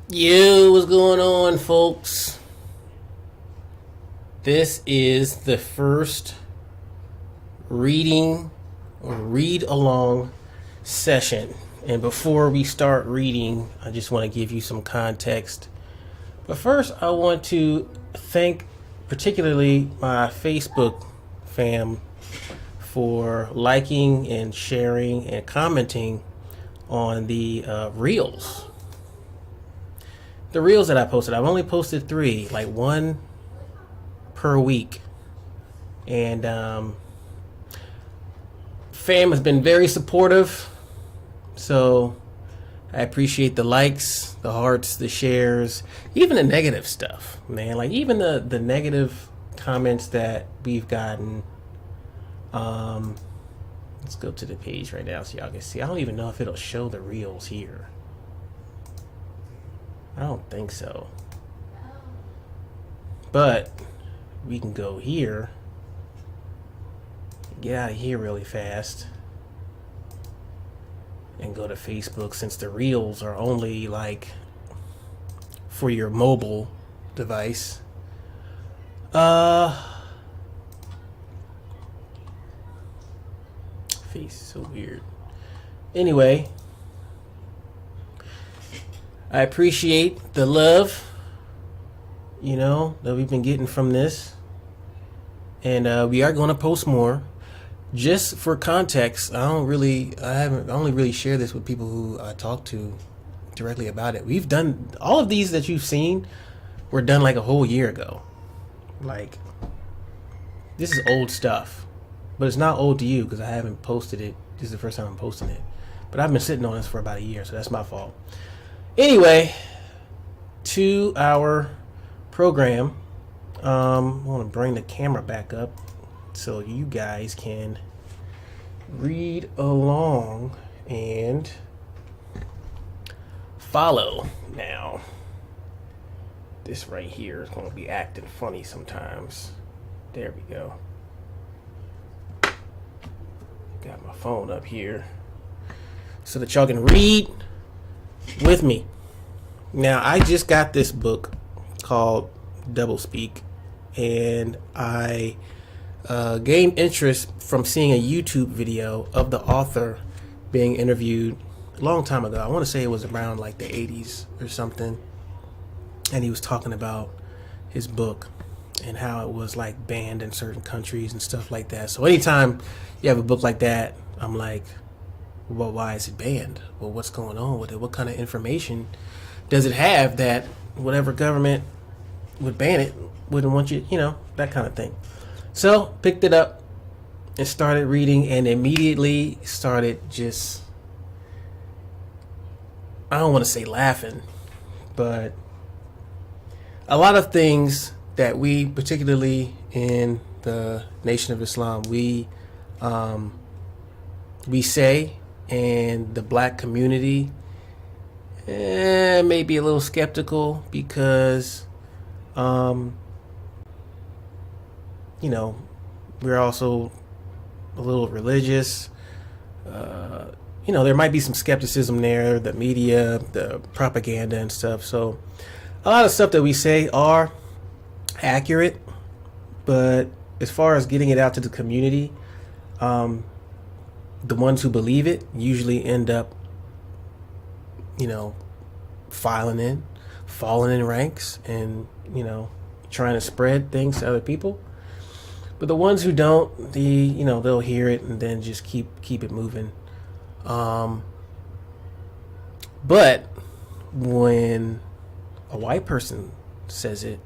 Yo, what's going on, folks? This is the first reading or read along session. And before we start reading, I just want to give you some context. But first, I want to thank particularly my Facebook fam for liking and sharing and commenting on the reels. The reels that I posted, I've only posted 3, like one per week. And fam has been very supportive. So I appreciate the likes, the hearts, the shares, even the negative stuff, man. Like even the negative comments that we've gotten. Let's go to the page right now so y'all can see. I don't even know if it'll show the reels here. I don't think so. But we can go here. Get out of here really fast. And go to Facebook, since the reels are only like for your mobile device. Face is so weird. Anyway, I appreciate the love, that we've been getting from this. And we are going to post more. Just for context, I only really share this with people who I talk to directly about it. We've done all of these that you've seen were done like a whole year ago. Like, this is old stuff, but it's not old to you because I haven't posted it. This is the first time I'm posting it, but I've been sitting on this for about a year, so that's my fault. Anyway, to our program. I want to bring the camera back up so you guys can read along and follow. Now, this right here is going to be acting funny sometimes. There we go. Got my phone up here so that y'all can read with me. Now, I just got this book called DoubleSpeak, and I gained interest from seeing a YouTube video of the author being interviewed a long time ago. I want to say it was around like the 80s or something, and he was talking about his book and how it was like banned in certain countries and stuff like that. So anytime you have a book like that, I'm like, well, why is it banned? Well, what's going on with it? What kind of information does it have that whatever government would ban it, wouldn't want you, that kind of thing. So picked it up and started reading, and immediately started just, I don't want to say laughing, but a lot of things that we, particularly in the Nation of Islam, we say, and the black community may be a little skeptical because we're also a little religious. There might be some skepticism there, the media, the propaganda and stuff. So a lot of stuff that we say are accurate, but as far as getting it out to the community, the ones who believe it usually end up, falling in ranks and, trying to spread things to other people. But the ones who don't, they'll hear it and then just keep it moving. But when a white person says it,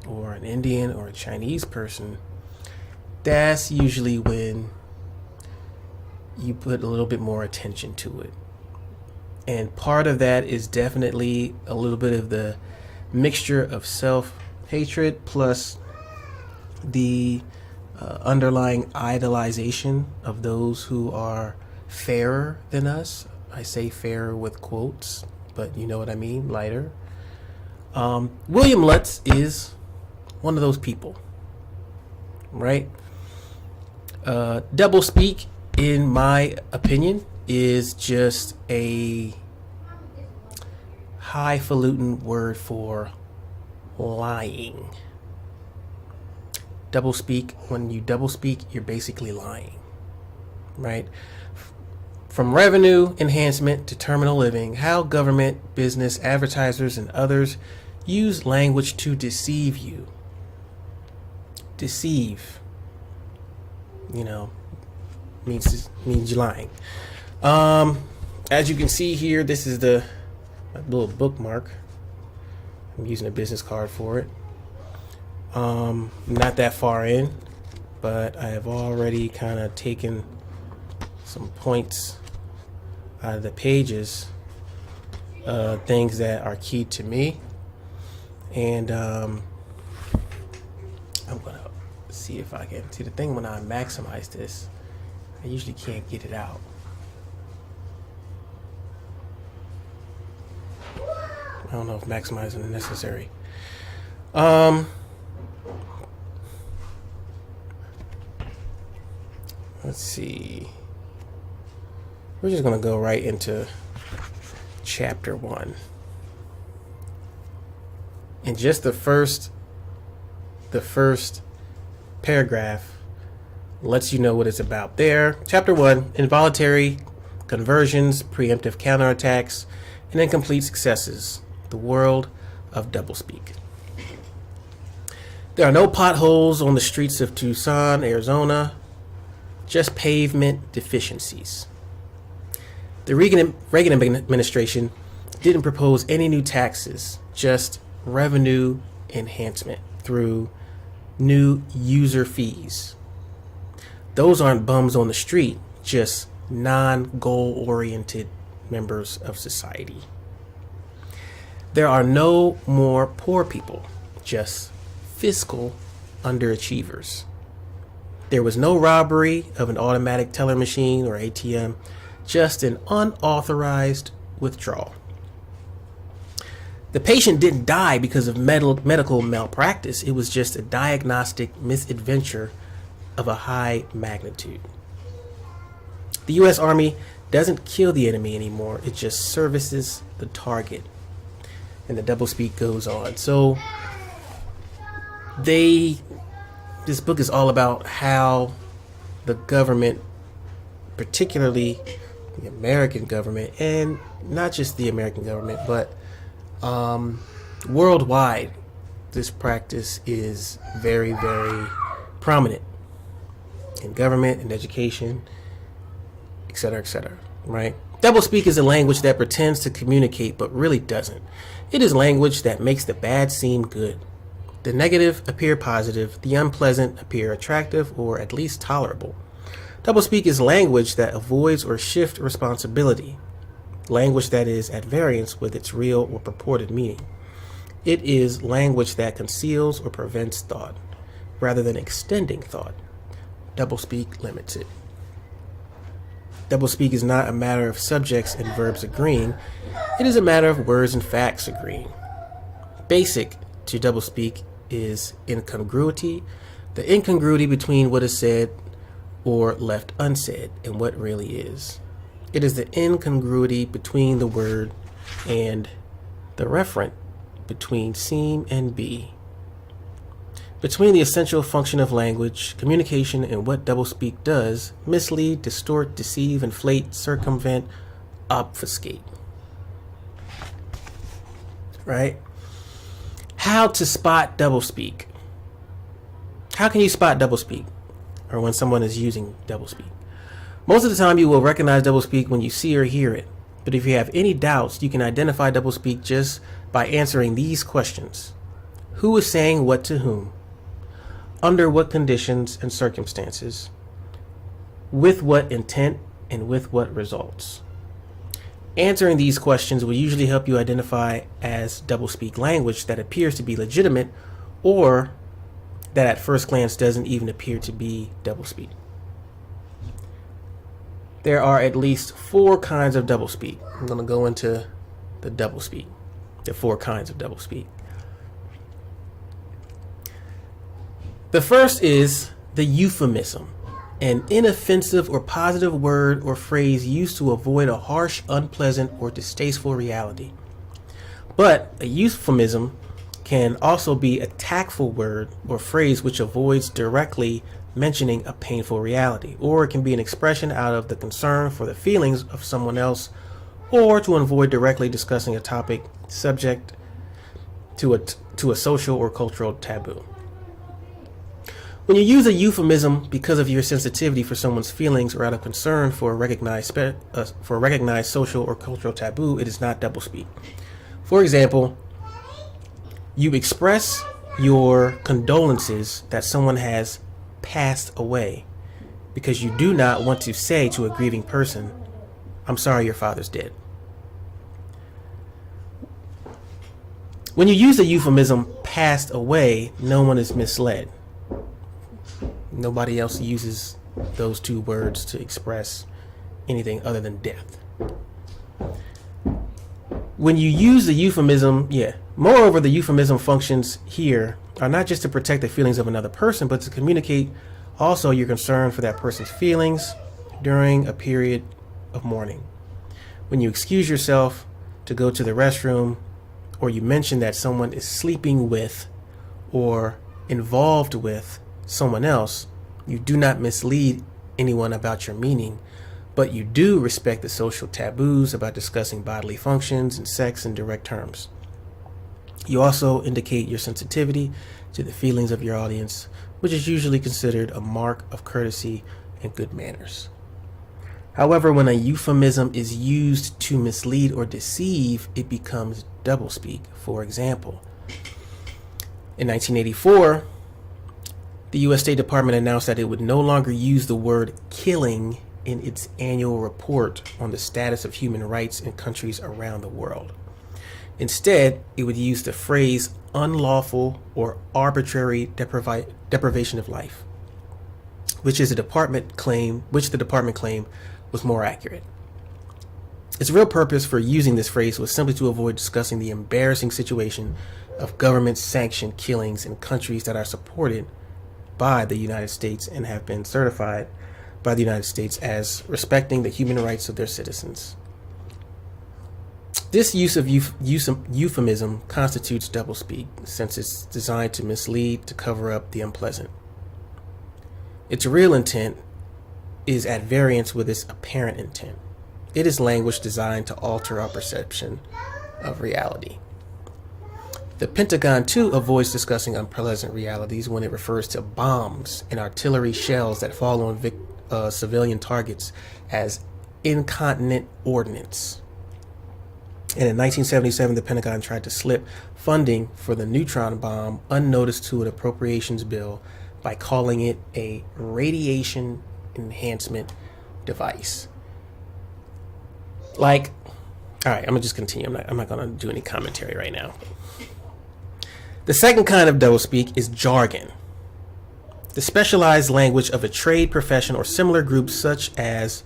or an Indian or a Chinese person, that's usually when you put a little bit more attention to it. And part of that is definitely a little bit of the mixture of self-hatred plus the underlying idolization of those who are fairer than us. I say fairer with quotes, but you know what I mean, lighter. William Lutz is one of those people, right? DoubleSpeak, in my opinion, is just a highfalutin word for lying. Doublespeak, when you doublespeak, you're basically lying, right? From revenue enhancement to terminal living, how government, business, advertisers, and others use language to deceive you. Deceive, means you're lying. As you can see here, this is my little bookmark. I'm using a business card for it. Not that far in, but I have already kind of taken some points out of the pages, things that are key to me, and I'm gonna see if I can see the thing. When I maximize this, I usually can't get it out. I don't know if maximizing is necessary. Let's see. We're just gonna go right into chapter 1. And just the first paragraph lets you know what it's about there. Chapter 1, involuntary conversions, preemptive counterattacks, and incomplete successes. The world of doublespeak. There are no potholes on the streets of Tucson, Arizona, just pavement deficiencies. The Reagan administration didn't propose any new taxes, just revenue enhancement through new user fees. Those aren't bums on the street, just non-goal oriented members of society. There are no more poor people, just fiscal underachievers. There was no robbery of an automatic teller machine or ATM, just an unauthorized withdrawal. The patient didn't die because of medical malpractice. It was just a diagnostic misadventure of a high magnitude. The U.S. Army doesn't kill the enemy anymore. It just services the target. And the doublespeak goes on. So this book is all about how the government, particularly the American government, and not just the American government, but worldwide, this practice is very, very prominent in government and education, etc., right? Doublespeak is a language that pretends to communicate but really doesn't. It is language that makes the bad seem good. The negative appear positive, the unpleasant appear attractive or at least tolerable. Doublespeak is language that avoids or shifts responsibility, language that is at variance with its real or purported meaning. It is language that conceals or prevents thought, rather than extending thought. Doublespeak limits it. Doublespeak is not a matter of subjects and verbs agreeing. It is a matter of words and facts agreeing. Basic to doublespeak is incongruity, the incongruity between what is said or left unsaid and what really is. It is the incongruity between the word and the referent, between seem and be. Between the essential function of language, communication, and what doublespeak does: mislead, distort, deceive, inflate, circumvent, obfuscate. Right? How to spot doublespeak. How can you spot doublespeak, or when someone is using doublespeak? Most of the time you will recognize doublespeak when you see or hear it. But if you have any doubts, you can identify doublespeak just by answering these questions. Who is saying what to whom? Under what conditions and circumstances? With what intent and with what results? Answering these questions will usually help you identify as doublespeak language that appears to be legitimate or that at first glance doesn't even appear to be doublespeak. There are at least 4 kinds of doublespeak. I'm going to go into the doublespeak, the 4 kinds of doublespeak. The first is the euphemism, an inoffensive or positive word or phrase used to avoid a harsh, unpleasant, or distasteful reality. But a euphemism can also be a tactful word or phrase which avoids directly mentioning a painful reality, or it can be an expression out of the concern for the feelings of someone else, or to avoid directly discussing a topic subject to a social or cultural taboo. When you use a euphemism because of your sensitivity for someone's feelings or out of concern for a recognized social or cultural taboo, it is not doublespeak. For example, you express your condolences that someone has passed away because you do not want to say to a grieving person, "I'm sorry your father's dead." When you use the euphemism "passed away," no one is misled. Nobody else uses those two words to express anything other than death. When you use the euphemism, moreover, the euphemism functions here are not just to protect the feelings of another person, but to communicate also your concern for that person's feelings during a period of mourning. When you excuse yourself to go to the restroom, or you mention that someone is sleeping with or involved with someone else, you do not mislead anyone about your meaning, but you do respect the social taboos about discussing bodily functions and sex in direct terms. You also indicate your sensitivity to the feelings of your audience, which is usually considered a mark of courtesy and good manners. However, when a euphemism is used to mislead or deceive, it becomes doublespeak. For example, in 1984, the U.S. State Department announced that it would no longer use the word killing in its annual report on the status of human rights in countries around the world. Instead, it would use the phrase unlawful or arbitrary deprivation of life, which the department claimed was more accurate. Its real purpose for using this phrase was simply to avoid discussing the embarrassing situation of government-sanctioned killings in countries that are supported by the United States and have been certified by the United States as respecting the human rights of their citizens. This use of euphemism constitutes doublespeak, since it's designed to mislead, to cover up the unpleasant. Its real intent is at variance with its apparent intent. It is language designed to alter our perception of reality. The Pentagon, too, avoids discussing unpleasant realities when it refers to bombs and artillery shells that fall on civilian targets as incontinent ordnance. And in 1977, the Pentagon tried to slip funding for the neutron bomb unnoticed to an appropriations bill by calling it a radiation enhancement device. All right, I'm gonna just continue. I'm not gonna do any commentary right now. The second kind of doublespeak is jargon, the specialized language of a trade, profession, or similar group, such as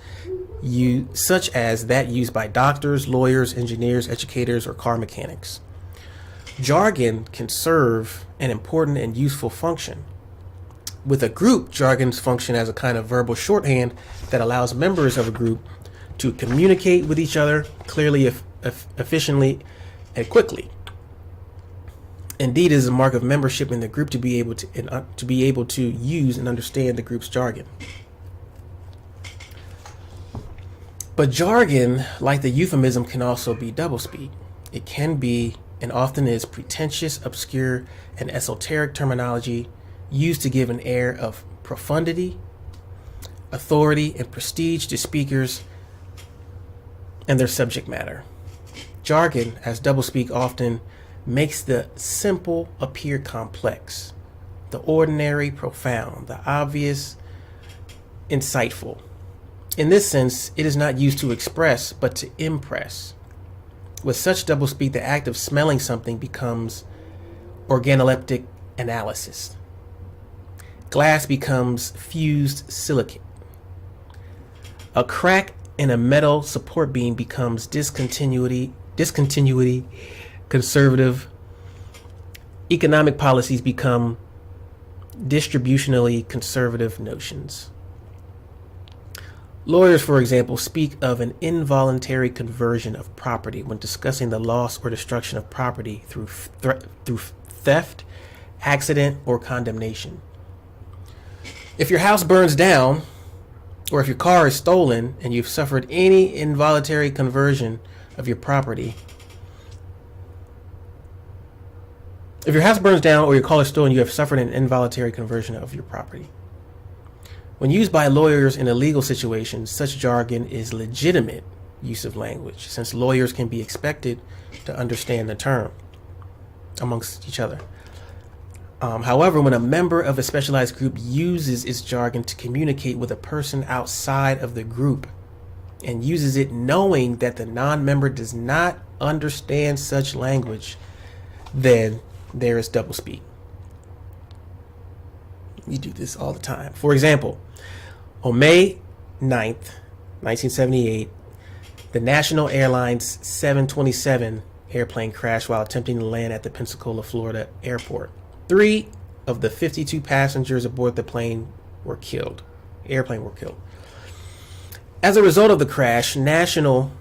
that used by doctors, lawyers, engineers, educators, or car mechanics. Jargon can serve an important and useful function. With a group, jargons function as a kind of verbal shorthand that allows members of a group to communicate with each other clearly, efficiently, and quickly. Indeed, it is a mark of membership in the group to be able to use and understand the group's jargon. But jargon, like the euphemism, can also be doublespeak. It can be, and often is, pretentious, obscure, and esoteric terminology used to give an air of profundity, authority, and prestige to speakers and their subject matter. Jargon, as doublespeak, often makes the simple appear complex, the ordinary profound, the obvious insightful. In this sense, it is not used to express, but to impress. With such doublespeak, the act of smelling something becomes organoleptic analysis. Glass becomes fused silicate. A crack in a metal support beam becomes discontinuity, conservative. Economic policies become distributionally conservative notions. Lawyers, for example, speak of an involuntary conversion of property when discussing the loss or destruction of property through theft, accident, or condemnation. If your house burns down, or if your car is stolen and you've suffered any involuntary conversion of your property, if your house burns down or your car is stolen, you have suffered an involuntary conversion of your property. When used by lawyers in a legal situation, such jargon is legitimate use of language, since lawyers can be expected to understand the term amongst each other. However, when a member of a specialized group uses its jargon to communicate with a person outside of the group and uses it knowing that the non-member does not understand such language, then there is doublespeak. We do this all the time. For example, on May 9th, 1978, the National Airlines 727 airplane crashed while attempting to land at the Pensacola, Florida airport. 3 of the 52 passengers aboard the plane were killed. Airplane were killed. As a result of the crash, National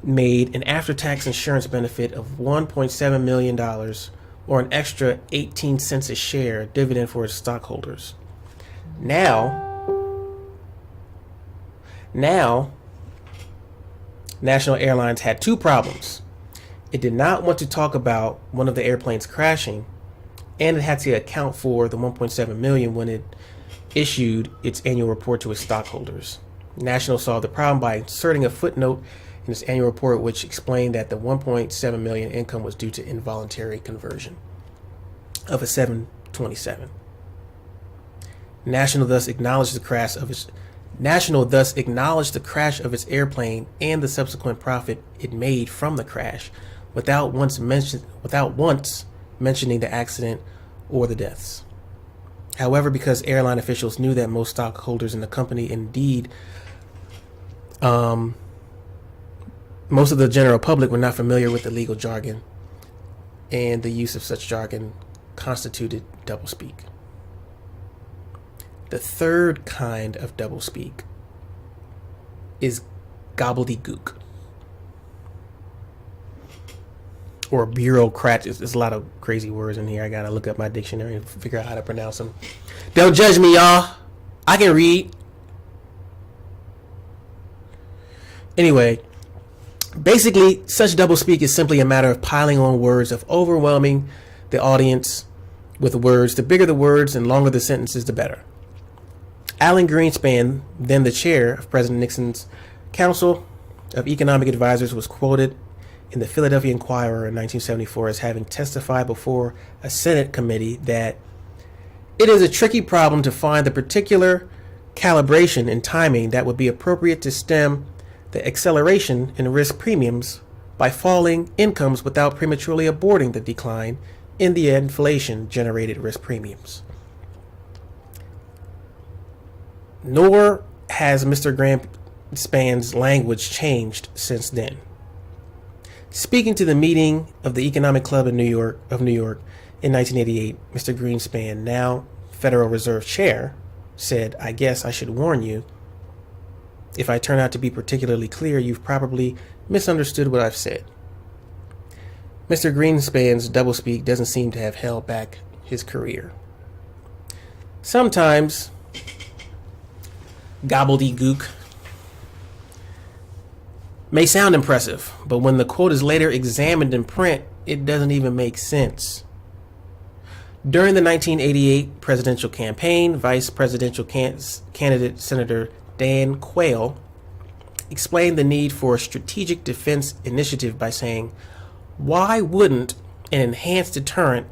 made an after-tax insurance benefit of $1.7 million, or an extra 18 cents a share dividend for its stockholders. Now, National Airlines had 2 problems. It did not want to talk about one of the airplanes crashing, and it had to account for the $1.7 million when it issued its annual report to its stockholders. National solved the problem by inserting a footnote in its annual report which explained that the $1.7 million income was due to involuntary conversion of a 727. National thus acknowledged the crash of its airplane and the subsequent profit it made from the crash without once mentioning the accident or the deaths. However, because airline officials knew that most stockholders in the company, indeed most of the general public, were not familiar with the legal jargon, and the use of such jargon constituted doublespeak. The third kind of doublespeak is gobbledygook, or bureaucrat. There's a lot of crazy words in here. I gotta look up my dictionary and figure out how to pronounce them. Don't judge me, y'all. I can read. Anyway, basically, such doublespeak is simply a matter of piling on words, of overwhelming the audience with words. The bigger the words and longer the sentences, the better. Alan Greenspan, then the chair of President Nixon's Council of Economic Advisors, was quoted in the Philadelphia Inquirer in 1974 as having testified before a Senate committee that it is a tricky problem to find the particular calibration and timing that would be appropriate to stem the acceleration in risk premiums by falling incomes without prematurely aborting the decline in the inflation-generated risk premiums. Nor has Mr. Greenspan's language changed since then. Speaking to the meeting of the Economic Club in New York in 1988, Mr. Greenspan, now Federal Reserve Chair, said, "I guess I should warn you. If I turn out to be particularly clear, you've probably misunderstood what I've said." Mr. Greenspan's doublespeak doesn't seem to have held back his career. Sometimes gobbledygook may sound impressive, but when the quote is later examined in print, it doesn't even make sense. During the 1988 presidential campaign, vice presidential candidate Senator Dan Quayle explained the need for a strategic defense initiative by saying, "Why wouldn't an enhanced deterrent,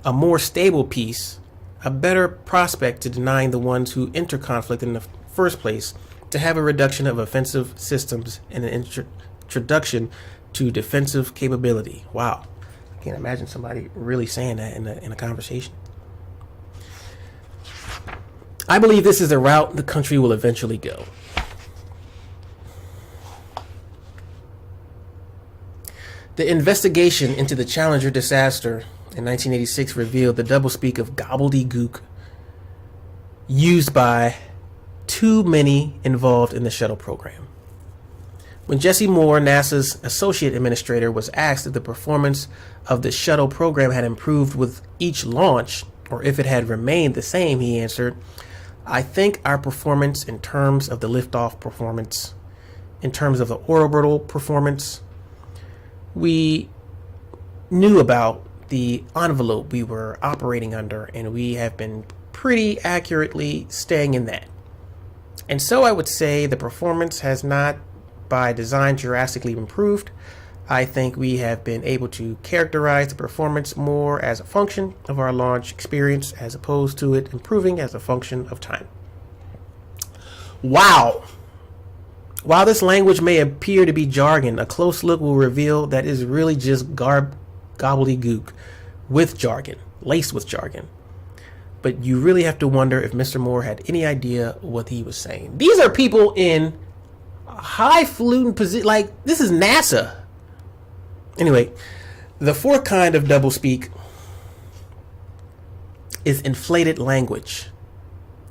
a more stable peace, a better prospect to denying the ones who enter conflict in the first place, to have a reduction of offensive systems and an introduction to defensive capability?" Wow. I can't imagine somebody really saying that in a conversation. I believe this is the route the country will eventually go. The investigation into the Challenger disaster in 1986 revealed the doublespeak of gobbledygook used by too many involved in the shuttle program. When Jesse Moore, NASA's associate administrator, was asked if the performance of the shuttle program had improved with each launch or if it had remained the same, he answered, "I think our performance in terms of the liftoff performance, in terms of the orbital performance, we knew about the envelope we were operating under, and we have been pretty accurately staying in that. And so I would say the performance has not by design drastically improved. I think we have been able to characterize the performance more as a function of our launch experience as opposed to it improving as a function of time." Wow. While this language may appear to be jargon, a close look will reveal that it is really just gobbledygook with jargon, laced with jargon. But you really have to wonder if Mr. Moore had any idea what he was saying. These are people in highfalutin position, like this is NASA. Anyway, the fourth kind of doublespeak is inflated language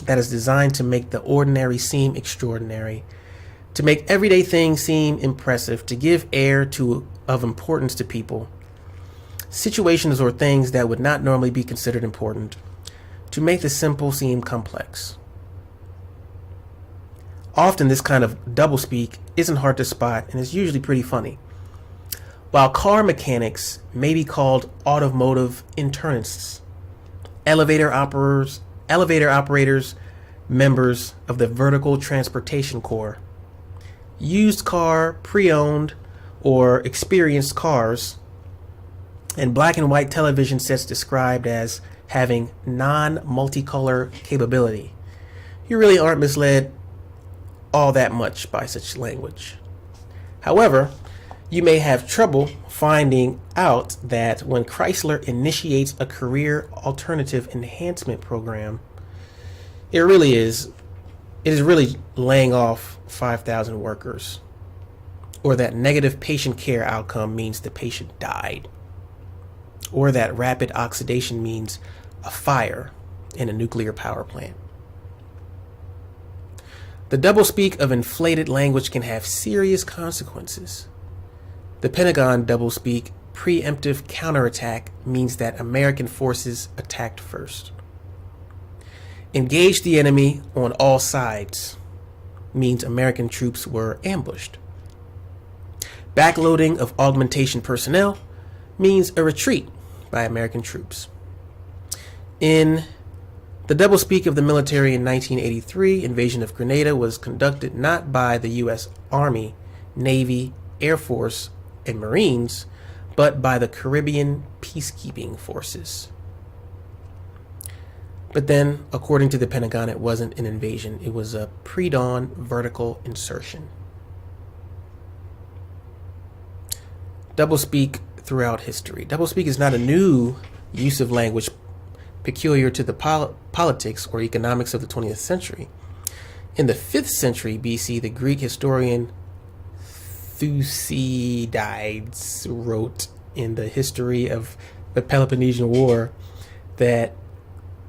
that is designed to make the ordinary seem extraordinary, to make everyday things seem impressive, to give air of importance to people, situations or things that would not normally be considered important, to make the simple seem complex. Often this kind of doublespeak isn't hard to spot and is usually pretty funny. While car mechanics may be called automotive internists, elevator operators, members of the Vertical Transportation Corps, used car, pre-owned, or experienced cars, and black and white television sets described as having non-multicolor capability. You really aren't misled all that much by such language. However, you may have trouble finding out that when Chrysler initiates a career alternative enhancement program, it is really laying off 5,000 workers, or that negative patient care outcome means the patient died, or that rapid oxidation means a fire in a nuclear power plant. The doublespeak of inflated language can have serious consequences. The Pentagon doublespeak, preemptive counterattack, means that American forces attacked first. Engage the enemy on all sides means American troops were ambushed. Backloading of augmentation personnel means a retreat by American troops. In the doublespeak of the military in 1983, invasion of Grenada was conducted not by the U.S. Army, Navy, Air Force, and Marines, but by the Caribbean peacekeeping forces. But then, according to the Pentagon, it wasn't an invasion. It was a pre-dawn vertical insertion. Doublespeak throughout history. Doublespeak is not a new use of language peculiar to the politics or economics of the 20th century. In the 5th century BC, the Greek historian Thucydides wrote in the history of the Peloponnesian War that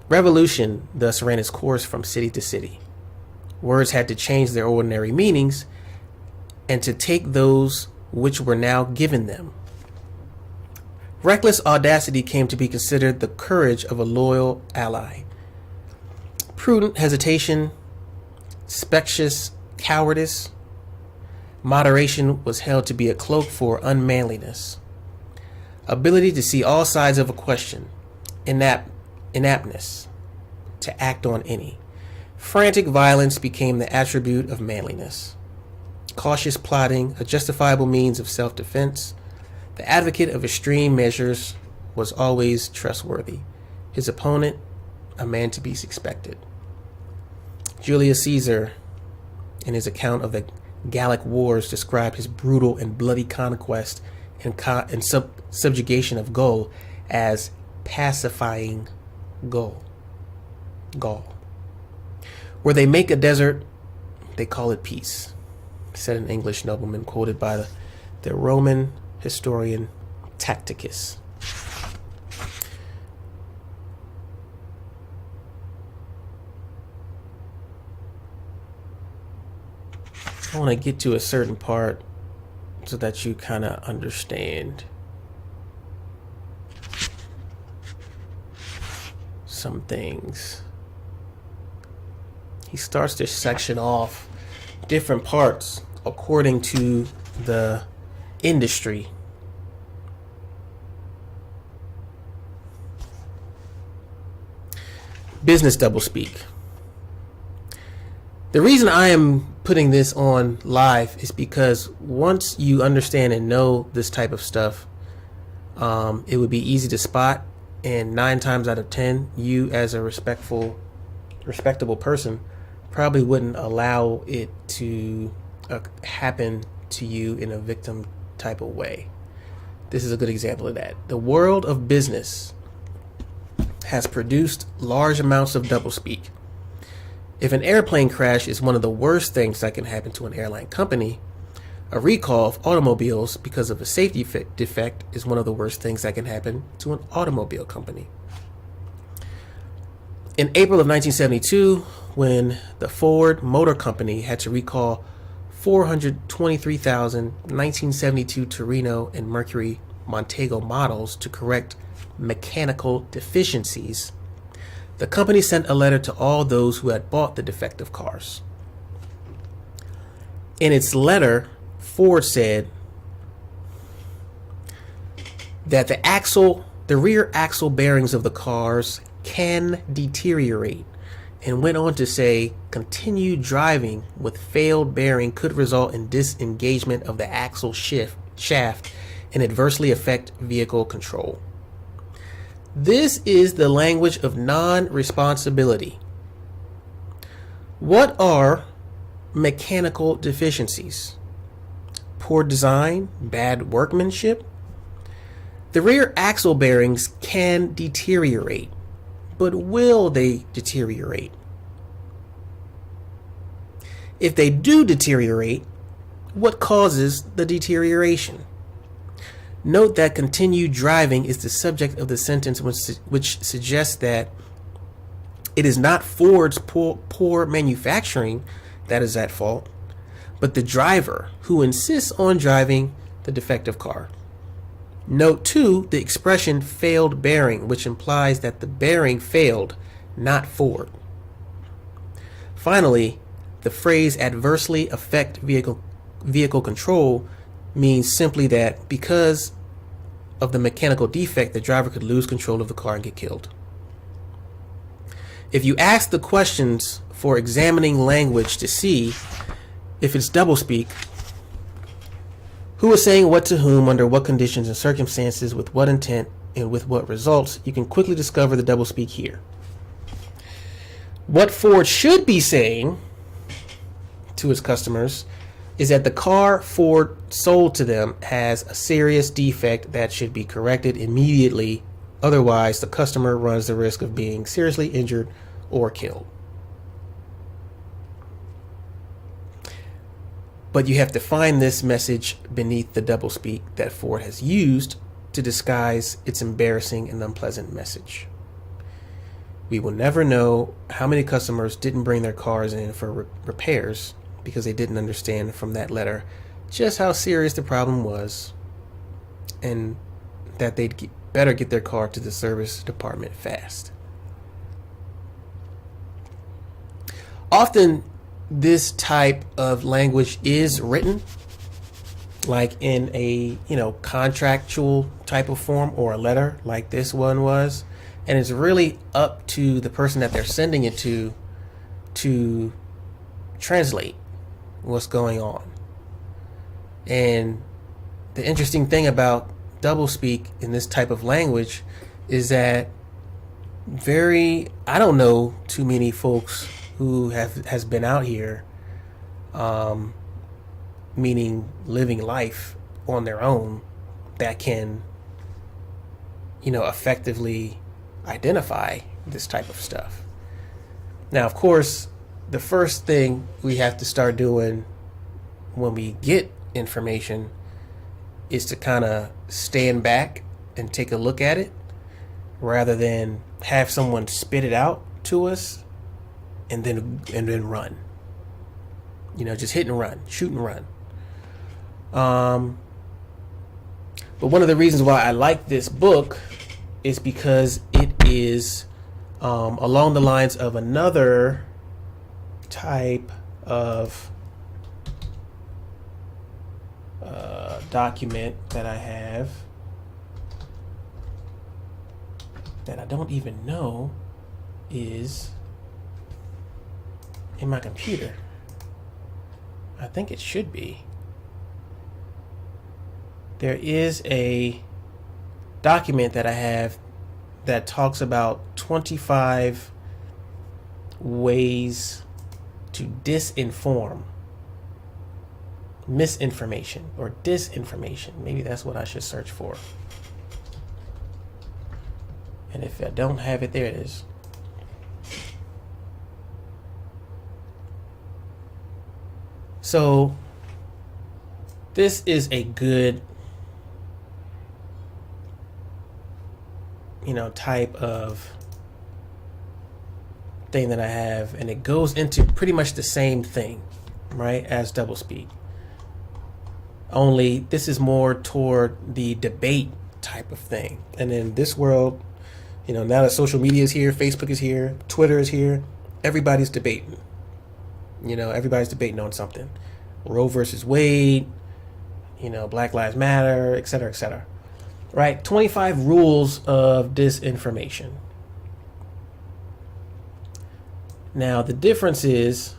revolution thus ran its course from city to city. Words had to change their ordinary meanings and to take those which were now given them. Reckless audacity came to be considered the courage of a loyal ally. Prudent hesitation, specious cowardice, moderation was held to be a cloak for unmanliness. Ability to see all sides of a question, inaptness to act on any. Frantic violence became the attribute of manliness. Cautious plotting, a justifiable means of self-defense. The advocate of extreme measures was always trustworthy. His opponent, a man to be suspected. Julius Caesar, in his account of the Gallic Wars, described his brutal and bloody conquest and subjugation of Gaul as pacifying Gaul. Where they make a desert, they call it peace, said an English nobleman quoted by the Roman historian Tacitus. I want to get to a certain part so that you kind of understand some things. He starts this section off different parts according to the industry. Business doublespeak. The reason I am putting this on live is because once you understand and know this type of stuff, it would be easy to spot, and 9 times out of 10, you as a respectable person probably wouldn't allow it to happen to you in a victim type of way. This is a good example of that. The world of business has produced large amounts of doublespeak. If an airplane crash is one of the worst things that can happen to an airline company, a recall of automobiles because of a safety defect is one of the worst things that can happen to an automobile company. In April of 1972, when the Ford Motor Company had to recall 423,000 1972 Torino and Mercury Montego models to correct mechanical deficiencies, the company sent a letter to all those who had bought the defective cars. In its letter, Ford said that the rear axle bearings of the cars can deteriorate, and went on to say continued driving with failed bearing could result in disengagement of the axle shaft and adversely affect vehicle control. This is the language of non-responsibility. What are mechanical deficiencies? Poor design, bad workmanship? The rear axle bearings can deteriorate, but will they deteriorate? If they do deteriorate, what causes the deterioration? Note that continued driving is the subject of the sentence, which suggests that it is not Ford's poor manufacturing that is at fault, but the driver who insists on driving the defective car. Note too the expression failed bearing, which implies that the bearing failed, not Ford. Finally, the phrase adversely affect vehicle control means simply that because of the mechanical defect, the driver could lose control of the car and get killed. If you ask the questions for examining language to see if it's doublespeak, who is saying what to whom, under what conditions and circumstances, with what intent, and with what results, you can quickly discover the doublespeak here. What Ford should be saying to its customers is that the car Ford sold to them has a serious defect that should be corrected immediately. Otherwise, the customer runs the risk of being seriously injured or killed. But you have to find this message beneath the doublespeak that Ford has used to disguise its embarrassing and unpleasant message. We will never know how many customers didn't bring their cars in for repairs because they didn't understand from that letter just how serious the problem was, and that they'd better get their car to the service department fast. Often this type of language is written like in a contractual type of form, or a letter like this one was, and it's really up to the person that they're sending it to translate what's going on. And the interesting thing about doublespeak in this type of language is that I don't know too many folks who has been out here, meaning living life on their own, that can effectively identify this type of stuff. Now, of course, the first thing we have to start doing when we get information is to kind of stand back and take a look at it, rather than have someone spit it out to us and then run. Just hit and run, shoot and run. But one of the reasons why I like this book is because it is along the lines of another type of document that I have that I don't even know is in my computer. I think it should be. There is a document that I have that talks about 25 ways to disinform, misinformation or disinformation. Maybe that's what I should search for. And if I don't have it, there it is. So this is a good type of thing that I have, and it goes into pretty much the same thing, right, as DoubleSpeak. Only this is more toward the debate type of thing. And in this world, now that social media is here, Facebook is here, Twitter is here, everybody's debating. Everybody's debating on something. Roe versus Wade, Black Lives Matter, et cetera, et cetera. Right? 25 rules of disinformation. Now, the difference is,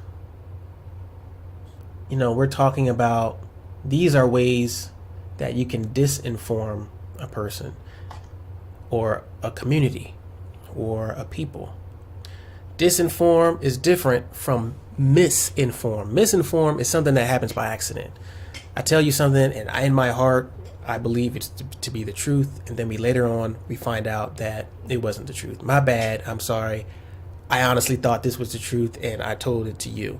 we're talking about these are ways that you can disinform a person or a community or a people. Disinform is different from misinform. Misinform is something that happens by accident. I tell you something, and in my heart, I believe it's to be the truth, and then later on we find out that it wasn't the truth. My bad. I'm sorry. I honestly thought this was the truth, and I told it to you.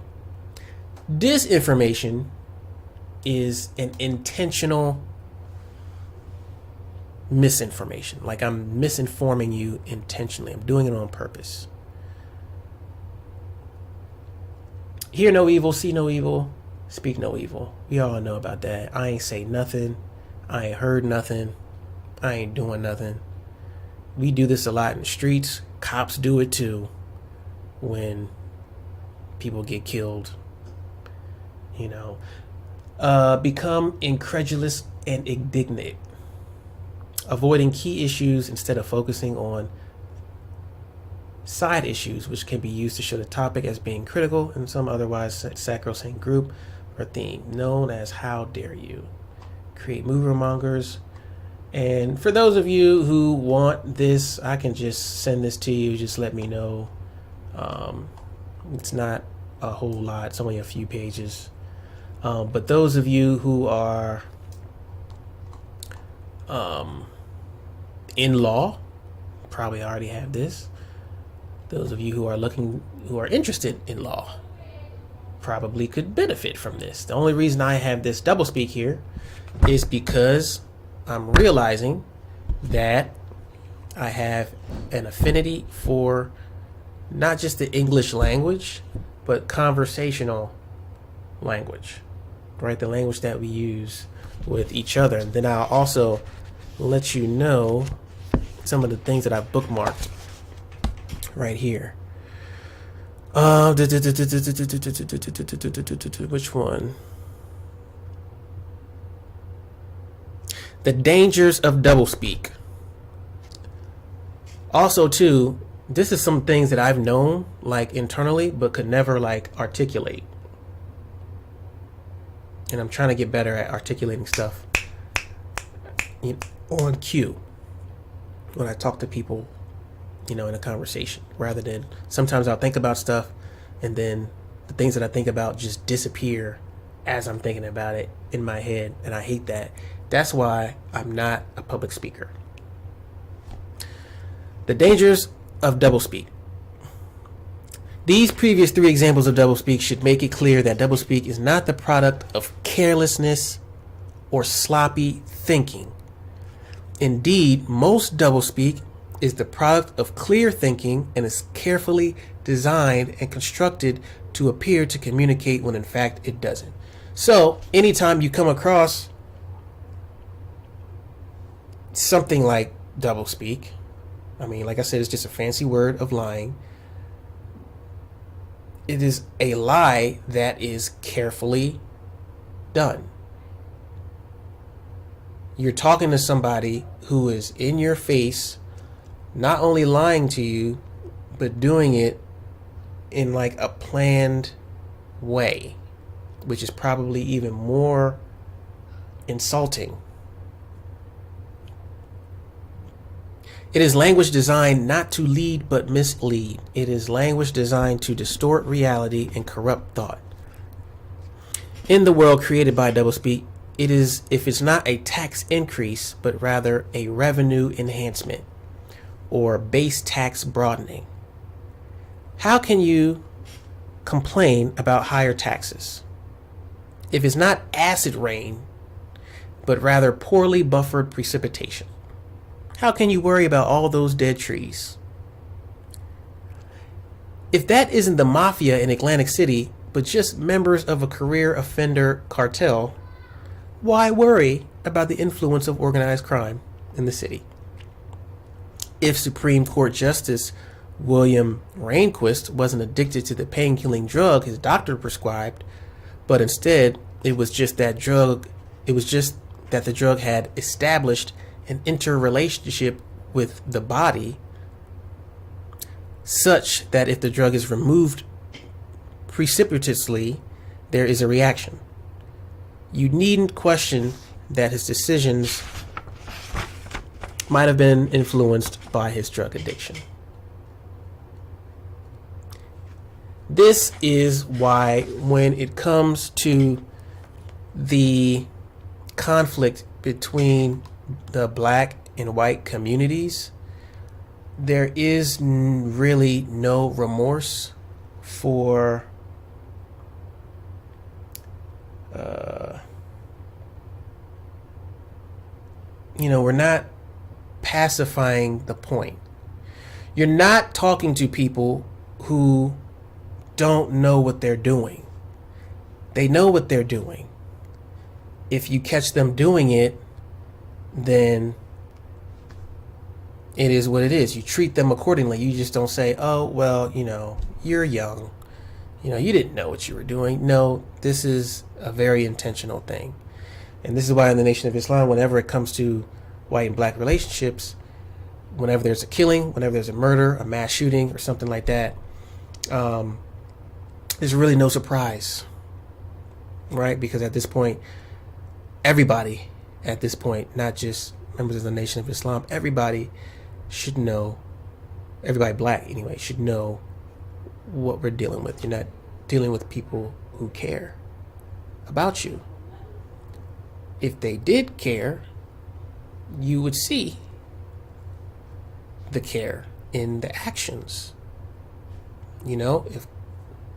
Disinformation is an intentional misinformation. Like I'm misinforming you intentionally. I'm doing it on purpose. Hear no evil, see no evil, speak no evil. We all know about that. I ain't say nothing. I ain't heard nothing. I ain't doing nothing. We do this a lot in the streets. Cops do it too when people get killed. Become incredulous and indignant. Avoiding key issues instead of focusing on side issues, which can be used to show the topic as being critical in some otherwise sacrosanct group or theme, known as how dare you. Create mover mongers. And for those of you who want this, I can just send this to you. Just let me know. It's not a whole lot. It's only a few pages. But those of you who are in law probably already have this. Those of you who are interested in law probably could benefit from this. The only reason I have this DoubleSpeak here is because I'm realizing that I have an affinity for not just the English language, but conversational language, right? The language that we use with each other. And then I'll also let you know some of the things that I've bookmarked right here. Which one? The dangers of DoubleSpeak. Also, too, this is some things that I've known, like internally, but could never articulate. And I'm trying to get better at articulating stuff on cue when I talk to people, in a conversation, rather than sometimes I'll think about stuff and then the things that I think about just disappear as I'm thinking about it in my head. And I hate that. That's why I'm not a public speaker. The dangers of DoubleSpeak. These previous 3 examples of DoubleSpeak should make it clear that DoubleSpeak is not the product of carelessness or sloppy thinking. Indeed, most DoubleSpeak is the product of clear thinking and is carefully designed and constructed to appear to communicate when in fact it doesn't. So anytime you come across something like doublespeak, I mean, like I said, it's just a fancy word of lying. It is a lie that is carefully done. You're talking to somebody who is in your face, not only lying to you, but doing it in like a planned way, which is probably even more insulting. It is language designed not to lead but mislead. It is language designed to distort reality and corrupt thought. In the world created by doublespeak, it is, if it's not a tax increase, but rather a revenue enhancement or base tax broadening. How can you complain about higher taxes if it's not acid rain, but rather poorly buffered precipitation? How can you worry about all those dead trees? If that isn't the mafia in Atlantic City, but just members of a career offender cartel, why worry about the influence of organized crime in the city? If Supreme Court Justice William Rehnquist wasn't addicted to the pain-killing drug his doctor prescribed, but instead it was just that the drug had established an interrelationship with the body such that if the drug is removed precipitously, there is a reaction. You needn't question that his decisions might have been influenced by his drug addiction. This is why when it comes to the conflict between the black and white communities, there is really no remorse for we're not pacifying the point. You're not talking to people who don't know what they're doing. They know what they're doing. If you catch them doing it, then it is what it is. You treat them accordingly. You just don't say, oh, well, you're young. You didn't know what you were doing. No, this is a very intentional thing. And this is why in the Nation of Islam, whenever it comes to white and black relationships, whenever there's a killing, whenever there's a murder, a mass shooting, or something like that, there's really no surprise, right? Because at this point, everybody at this point, not just members of the Nation of Islam, everybody should know, everybody black anyway, should know what we're dealing with. You're not dealing with people who care about you. If they did care, you would see the care in the actions. If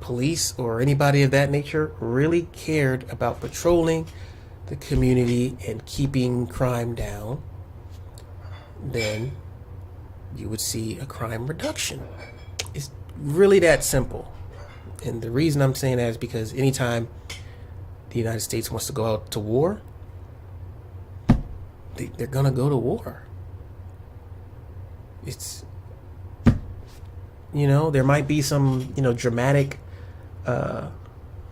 police or anybody of that nature really cared about patrolling the community and keeping crime down, then you would see a crime reduction. It's really that simple. And the reason I'm saying that is because anytime the United States wants to go out to war, they're going to go to war. It's, there might be some, dramatic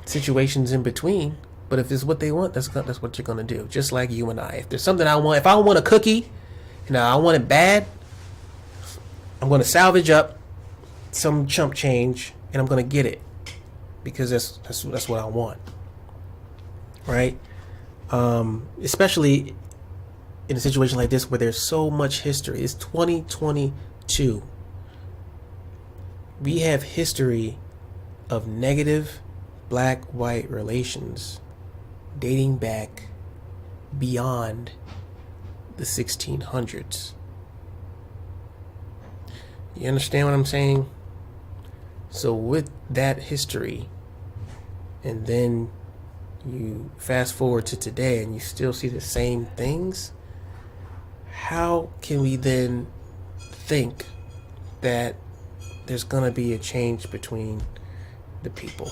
situations in between, but if it's what they want, that's what you're going to do. Just like you and I. If there's something I want, if I want a cookie, I want it bad, I'm going to salvage up some chump change and I'm going to get it because that's what I want. Right? Especially in a situation like this where there's so much history. It's 2022. We have history of negative black-white relations dating back beyond the 1600s. You understand what I'm saying? So with that history, and then you fast forward to today and you still see the same things, how can we then think that there's going to be a change between the people.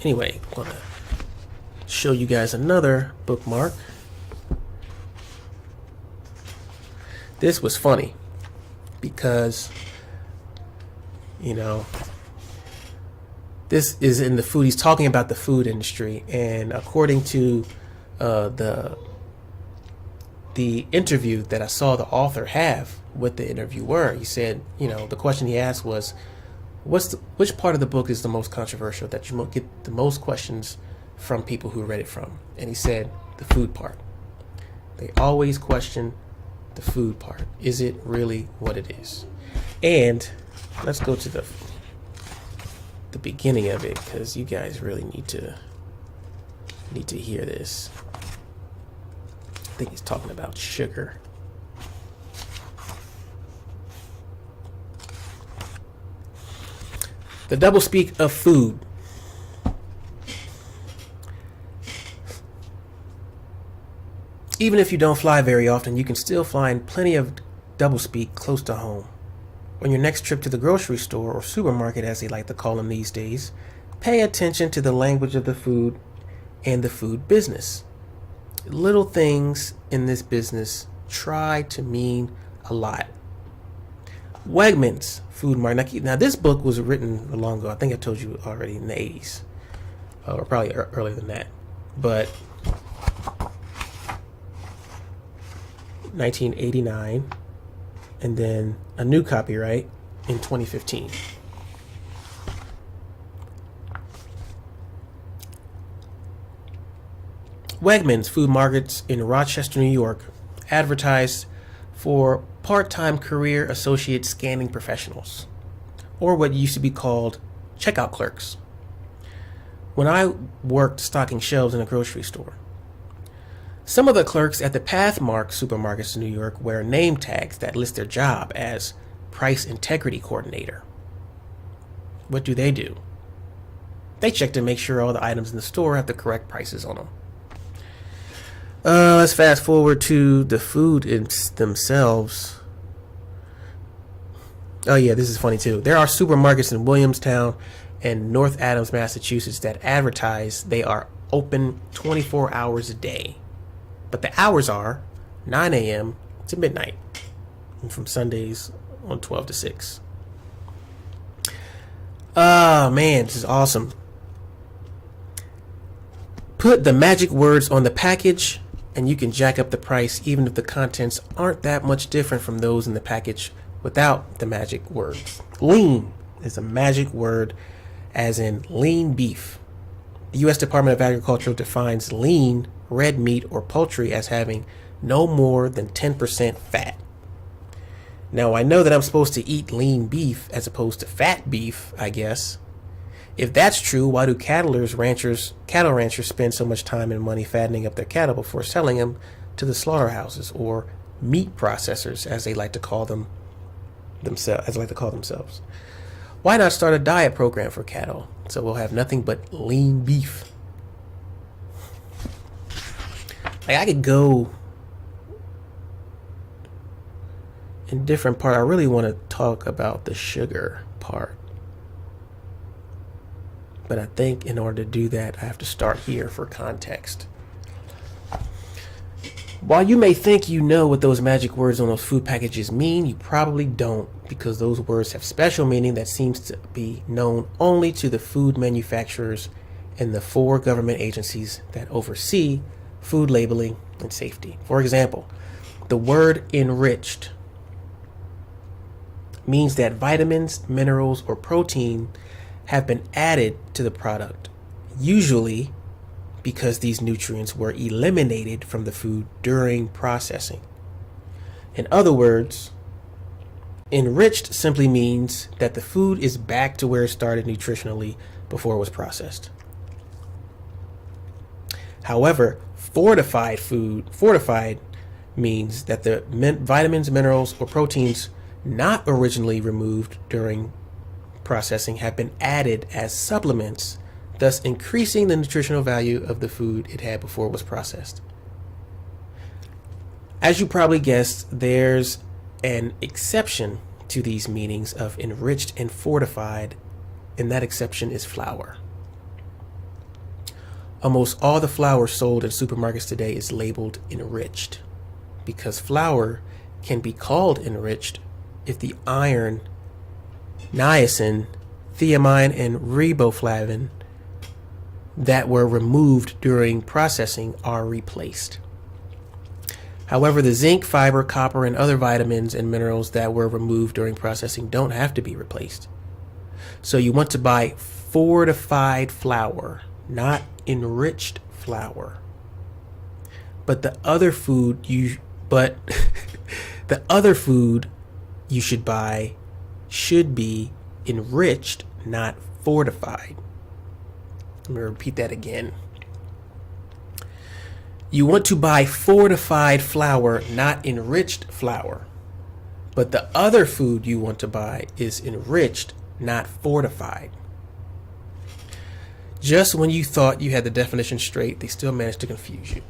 Anyway, I'm going to show you guys another bookmark. This was funny because, you know, this is in the food. He's talking about the food industry, and according to the interview that I saw the author have with the interviewer, he said, you know, the question he asked was, which part of the book is the most controversial, that you get the most questions from people who read it from? And he said, the food part. They always question the food part. Is it really what it is? And let's go to the beginning of it, because you guys really need to hear this. I think he's talking about sugar. The doublespeak of food. Even if you don't fly very often, you can still find plenty of doublespeak close to home. On your next trip to the grocery store, or supermarket as they like to call them these days, pay attention to the language of the food and the food business. Little things in this business try to mean a lot. Wegmans Food Mart. Now this book was written long ago. I think I told you already, in the 80s. Or probably earlier than that. But 1989, and then a new copyright in 2015. Wegmans Food Markets in Rochester, New York, advertised for part-time career associate scanning professionals, or what used to be called checkout clerks. When I worked stocking shelves in a grocery store, some of the clerks at the Pathmark supermarkets in New York wear name tags that list their job as Price Integrity Coordinator. What do? They check to make sure all the items in the store have the correct prices on them. Let's fast forward to the food themselves. Oh yeah, this is funny too. There are supermarkets in Williamstown and North Adams, Massachusetts that advertise they are open 24 hours a day. But the hours are 9 a.m. to midnight, and from Sundays on 12 to 6. Oh man, this is awesome. Put the magic words on the package and you can jack up the price even if the contents aren't that much different from those in the package without the magic words. Lean is a magic word, as in lean beef. The U.S. Department of Agriculture defines lean red meat or poultry as having no more than 10% fat. Now, I know that I'm supposed to eat lean beef as opposed to fat beef, I guess. If that's true, why do cattle ranchers spend so much time and money fattening up their cattle before selling them to the slaughterhouses or meat processors, as they like to call themselves? Why not start a diet program for cattle so we'll have nothing but lean beef? Like, I could go in different part. I really want to talk about the sugar part. But I think in order to do that, I have to start here for context. While you may think you know what those magic words on those food packages mean, you probably don't, because those words have special meaning that seems to be known only to the food manufacturers and the 4 government agencies that oversee food labeling and safety. For example, the word enriched means that vitamins, minerals, or protein have been added to the product, usually because these nutrients were eliminated from the food during processing. In other words, enriched simply means that the food is back to where it started nutritionally before it was processed. However, fortified means that the vitamins, minerals, or proteins not originally removed during processing have been added as supplements, thus increasing the nutritional value of the food it had before it was processed. As you probably guessed, there's an exception to these meanings of enriched and fortified, and that exception is flour. Almost all the flour sold in supermarkets today is labeled enriched, because flour can be called enriched if the iron, niacin, thiamine, and riboflavin that were removed during processing are replaced. However, the zinc, fiber, copper, and other vitamins and minerals that were removed during processing don't have to be replaced. So you want to buy fortified flour, not enriched flour. But the other food you should buy should be enriched, not fortified. Let me repeat that again. You want to buy fortified flour, not enriched flour. But the other food you want to buy is enriched, not fortified. Just when you thought you had the definition straight, they still managed to confuse you.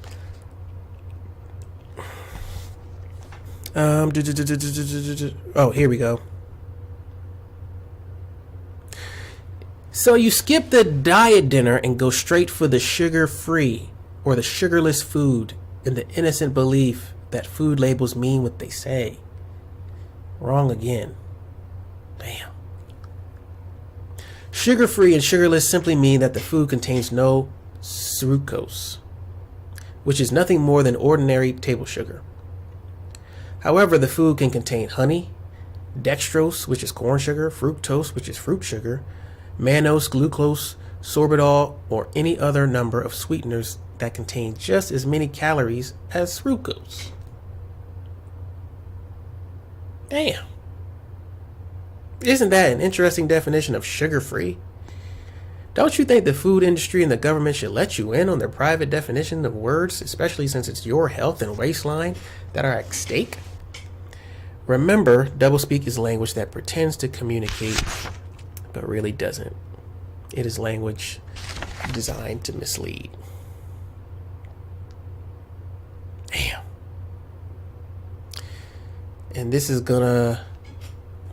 Oh, here we go. So you skip the diet dinner and go straight for the sugar-free or the sugarless food in the innocent belief that food labels mean what they say. Wrong again. Damn. Sugar-free and sugarless simply mean that the food contains no sucrose, which is nothing more than ordinary table sugar. However, the food can contain honey, dextrose, which is corn sugar, fructose, which is fruit sugar, mannose, glucose, sorbitol, or any other number of sweeteners that contain just as many calories as fructose. Damn. Isn't that an interesting definition of sugar-free? Don't you think the food industry and the government should let you in on their private definition of words, especially since it's your health and waistline that are at stake? Remember, doublespeak is language that pretends to communicate, but really doesn't. It is language designed to mislead. Damn. And this is gonna,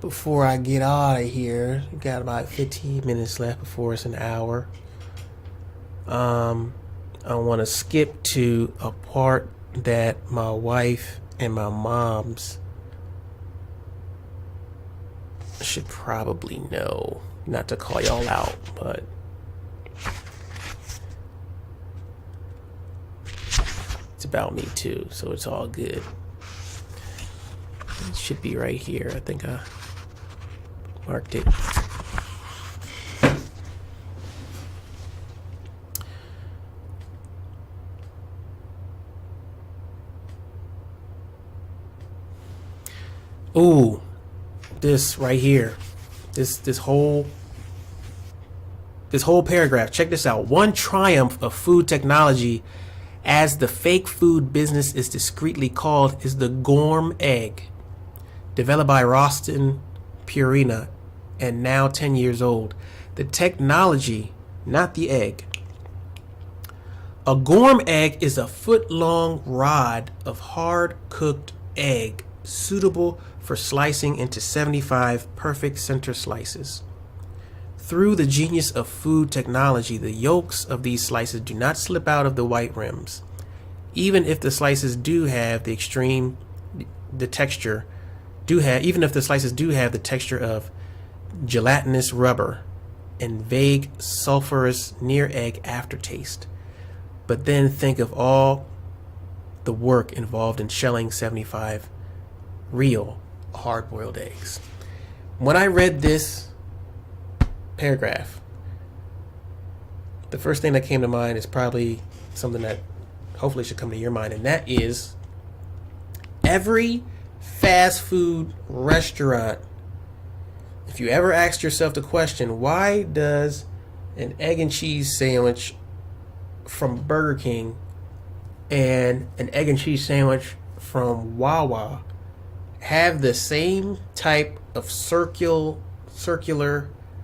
before I get out of here, got about 15 minutes left before it's an hour. I want to skip to a part that my wife and my mom's should probably know. Not to call y'all out, but it's about me too, so it's all good. It should be right here. I think I marked it. Ooh, this right here. This whole paragraph. Check this out. One triumph of food technology, as the fake food business is discreetly called, is the Gorm egg, developed by Rostin Purina and now 10 years old. The technology, not the egg. A Gorm egg is a foot-long rod of hard-cooked egg suitable for slicing into 75 perfect center slices. Through the genius of food technology, the yolks of these slices do not slip out of the white rims. Even if the slices do have the texture of gelatinous rubber and vague sulfurous near egg aftertaste. But then think of all the work involved in shelling 75 real hard-boiled eggs. When I read this paragraph, the first thing that came to mind is probably something that hopefully should come to your mind, and that is every fast food restaurant. If you ever asked yourself the question, why does an egg and cheese sandwich from Burger King and an egg and cheese sandwich from Wawa have the same type of circular,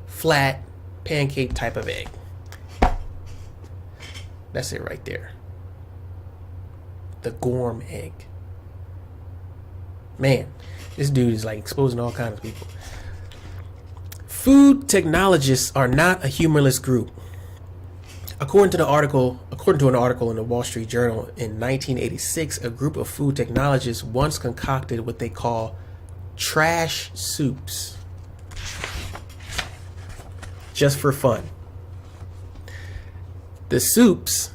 flat, pancake type of egg? That's it right there. The Gorm egg. Man, this dude is like exposing all kinds of people. Food technologists are not a humorless group. According to an article in the Wall Street Journal in 1986, a group of food technologists once concocted what they call trash soups, just for fun. The soups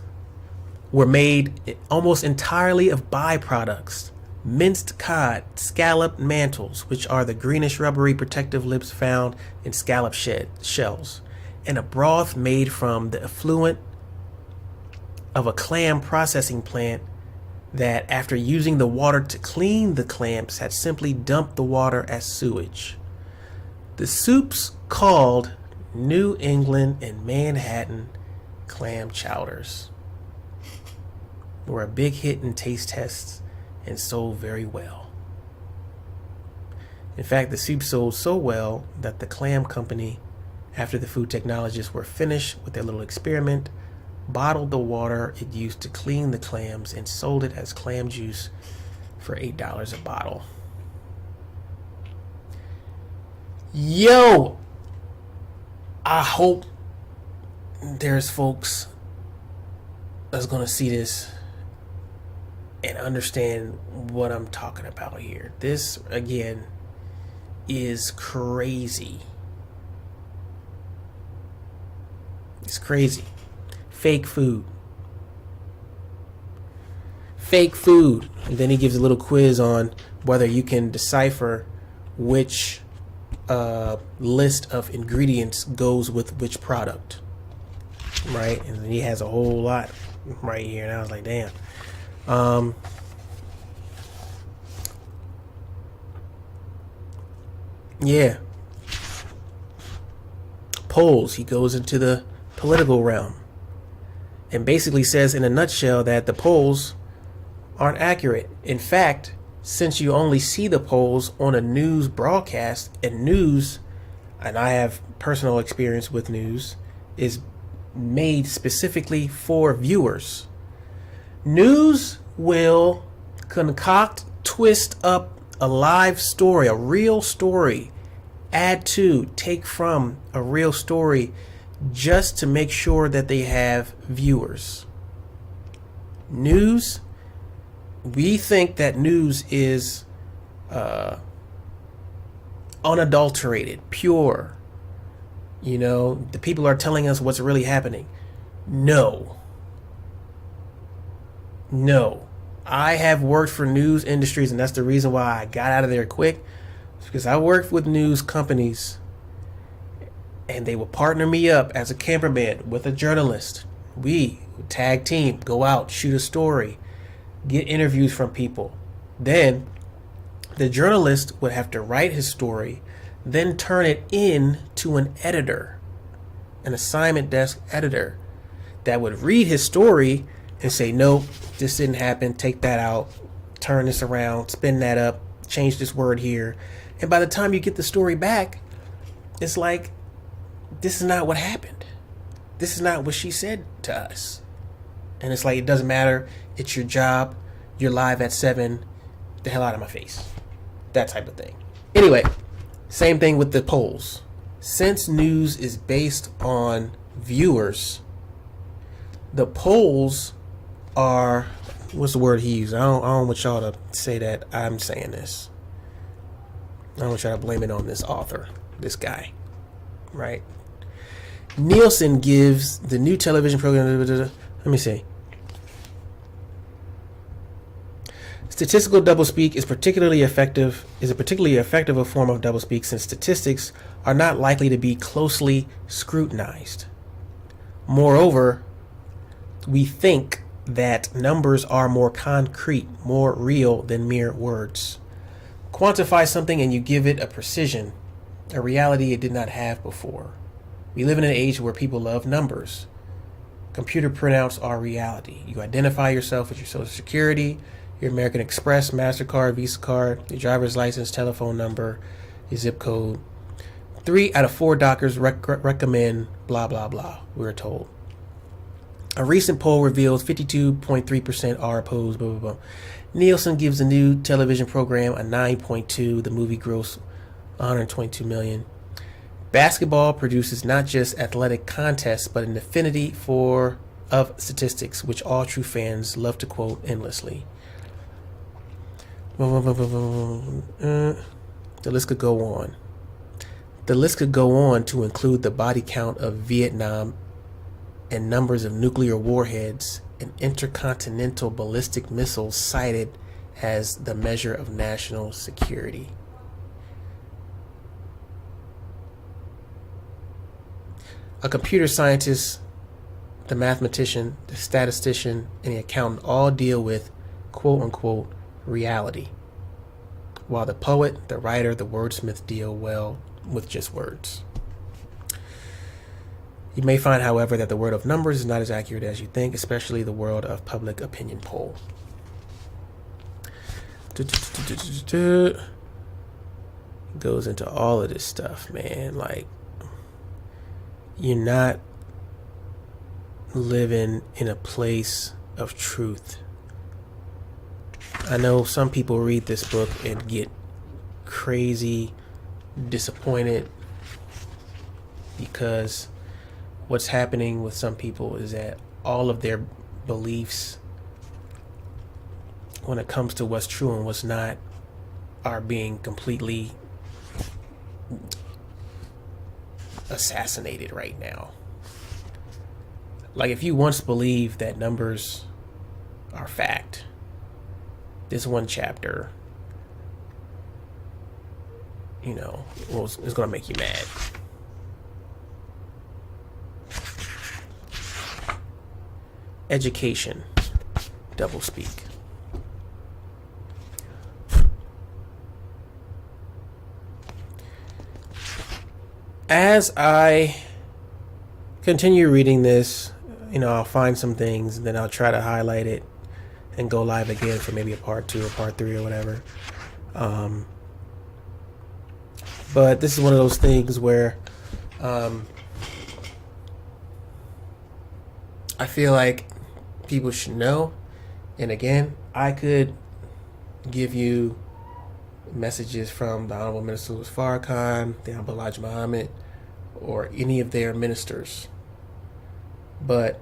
were made almost entirely of byproducts: minced cod, scallop mantles, which are the greenish rubbery protective lips found in scallop shells, and a broth made from the effluent of a clam processing plant that, after using the water to clean the clams, had simply dumped the water as sewage. The soups, called New England and Manhattan clam chowders, were a big hit in taste tests and sold very well. In fact, the soup sold so well that the clam company, after the food technologists were finished with their little experiment, bottled the water it used to clean the clams and sold it as clam juice for $8 a bottle. Yo, I hope there's folks that's gonna see this and understand what I'm talking about here. This, again, is crazy. It's crazy. Fake food. Fake food. And then he gives a little quiz on whether you can decipher which list of ingredients goes with which product. Right? And then he has a whole lot right here. And I was like, damn. Yeah. Polls. He goes into the political realm and basically says in a nutshell that the polls aren't accurate. In fact, since you only see the polls on a news broadcast, and news, and I have personal experience with news, is made specifically for viewers. News will concoct, twist up a live story, a real story, add to, take from a real story, just to make sure that they have viewers. News, we think that news is unadulterated, pure. You know, the people are telling us what's really happening. No. I have worked for news industries, and that's the reason why I got out of there quick. It's because I worked with news companies, and they would partner me up as a cameraman with a journalist. We would tag team, go out, shoot a story, get interviews from people. Then the journalist would have to write his story, then turn it in to an editor, an assignment desk editor, that would read his story and say, nope, this didn't happen, take that out, turn this around, spin that up, change this word here. And by the time you get the story back, it's like, this is not what happened. This is not what she said to us. And it's like, it doesn't matter. It's your job. You're live at 7. The hell out of my face. That type of thing. Anyway, same thing with the polls. Since news is based on viewers, the polls are, what's the word he used? I don't want y'all to say that I'm saying this. I don't want y'all to blame it on this author, this guy, right? Nielsen gives the new television program, let me see. Statistical doublespeak is a particularly effective form of doublespeak, since statistics are not likely to be closely scrutinized. Moreover, we think that numbers are more concrete, more real than mere words. Quantify something and you give it a precision, a reality it did not have before. We live in an age where people love numbers. Computer printouts are reality. You identify yourself with your Social Security, your American Express, MasterCard, Visa card, your driver's license, telephone number, your zip code. 3 out of 4 doctors recommend blah, blah, blah, we're told. A recent poll reveals 52.3% are opposed. Blah, blah, blah. Nielsen gives the new television program a 9.2. The movie grossed 122 million. Basketball produces not just athletic contests, but an affinity of statistics, which all true fans love to quote endlessly. The list could go on. The list could go on to include the body count of Vietnam and numbers of nuclear warheads and intercontinental ballistic missiles cited as the measure of national security. A computer scientist, the mathematician, the statistician, and the accountant all deal with quote-unquote reality, while the poet, the writer, the wordsmith deal well with just words. You may find, however, that the world of numbers is not as accurate as you think, especially the world of public opinion poll. Goes into all of this stuff, man. Like, you're not living in a place of truth. I know some people read this book and get crazy disappointed because what's happening with some people is that all of their beliefs when it comes to what's true and what's not are being completely assassinated right now. Like, if you once believed that numbers are fact, this one chapter, is going to make you mad. Education, DoubleSpeak. As I continue reading this, I'll find some things and then I'll try to highlight it and go live again for maybe a part 2 or part 3 or whatever. But this is one of those things where I feel like people should know. And again, I could give you messages from the Honorable Minister Louis Farrakhan, the Honorable Elijah Muhammad, or any of their ministers, but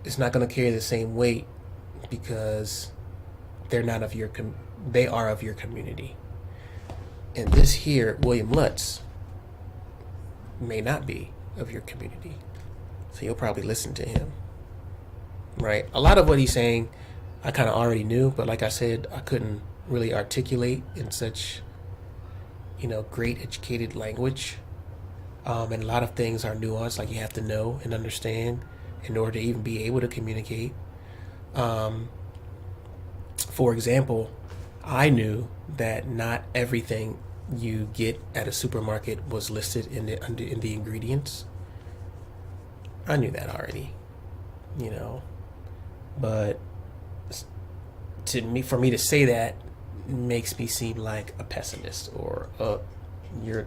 it's not going to carry the same weight because they're not of your they are of your community. And this here, William Lutz, may not be of your community, so you'll probably listen to him, right? A lot of what he's saying I kind of already knew, but like I said, I couldn't really articulate in such great educated language, and a lot of things are nuanced, like you have to know and understand in order to even be able to communicate. For example, I knew that not everything you get at a supermarket was listed in the ingredients. I knew that already, but for me to say that makes me seem like a pessimist or you're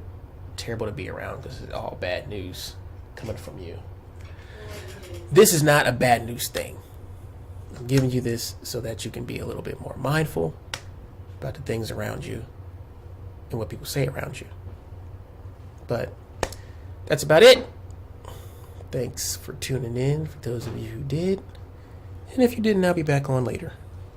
terrible to be around because it's all bad news coming from you. This is not a bad news thing. I'm giving you this so that you can be a little bit more mindful about the things around you and what people say around you. But that's about it. Thanks for tuning in, for those of you who did. And if you didn't, I'll be back on later.